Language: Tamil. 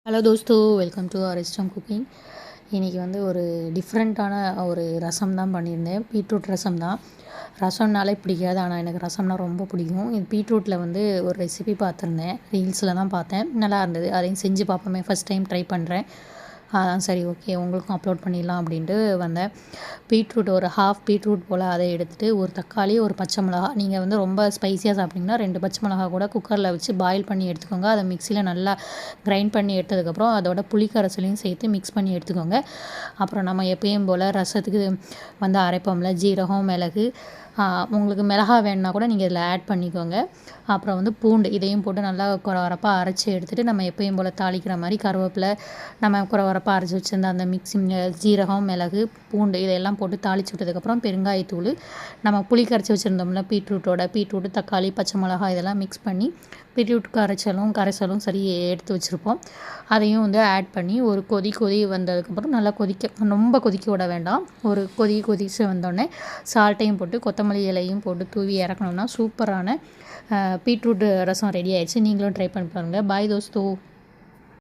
ஹலோ தோஸ்தோ, வெல்கம் டு அரிஸ்டம் குக்கிங். இன்றைக்கி வந்து ஒரு டிஃப்ரெண்ட்டான ஒரு ரசம் தான் பண்ணியிருந்தேன். பீட்ரூட் ரசம் தான். ரசம்னாலே பிடிக்காது, ஆனால் எனக்கு ரசம்னா ரொம்ப பிடிக்கும். இது பீட்ரூட்டில் வந்து ஒரு ரெசிபி பார்த்துருந்தேன், ரீல்ஸில் தான் பார்த்தேன். நல்லா இருந்தது, அதையும் செஞ்சு பார்ப்போமே, ஃபஸ்ட் டைம் ட்ரை பண்ணுறேன். அதான் சரி, ஓகே, உங்களுக்கும் அப்லோட் பண்ணிடலாம் அப்படின்ட்டு வந்தேன். பீட்ரூட் ஒரு ஹாஃப் பீட்ரூட் போல் அதை எடுத்துகிட்டு, ஒரு தக்காளி, ஒரு பச்சை மிளகா. நீங்கள் வந்து ரொம்ப ஸ்பைஸியாக சாப்பிட்டிங்கன்னா 2 பச்சை மிளகா கூட குக்கரில் வச்சு பாயில் பண்ணி எடுத்துக்கோங்க. அதை மிக்சியில் நல்லா கிரைண்ட் பண்ணி எடுத்ததுக்கப்புறம் அதோட புளிக்கரைசலையும் சேர்த்து மிக்ஸ் பண்ணி எடுத்துக்கோங்க. அப்புறம் நம்ம எப்பயும் போல் ரசத்துக்கு வந்து அரைப்போம்ல, ஜீரகம், மிளகு, உங்களுக்கு மிளகா வேணுன்னா கூட நீங்கள் இதில் ஆட் பண்ணிக்கோங்க. அப்புறம் வந்து பூண்டு, இதையும் போட்டு நல்லா குறவரப்பாக அரைச்சி எடுத்துகிட்டு, நம்ம எப்பயும் போல் தாளிக்கிற மாதிரி கருவேப்பிலை, நம்ம குறவரப்பாக அரைச்சி வச்சுருந்த அந்த ஜீரகம், மிளகு, பூண்டு இதையெல்லாம் போட்டு தாளித்து விட்டதுக்கப்புறம் பெருங்காயத்தூள், நம்ம புளி கரைச்சி வச்சுருந்தோம்ல பீட்ரூட்டு, தக்காளி, பச்சை மிளகா இதெல்லாம் மிக்ஸ் பண்ணி பீட்ரூட் கரைசலும் சரி எடுத்து வச்சுருப்போம். அதையும் வந்து ஆட் பண்ணி ஒரு கொதி வந்ததுக்கப்புறம் நல்லா ரொம்ப கொதிக்க விட வேண்டாம். ஒரு கொதித்து வந்தோடனே சால்ட்டையும் போட்டு கொத்தமல்லி இலையும் போட்டு தூவி இறக்கணும்னா சூப்பரான பீட்ரூட் ரசம் ரெடி ஆயிடுச்சு. நீங்களும் ட்ரை பண்ணி பாருங்கள். பாய் தோஸ்தோ.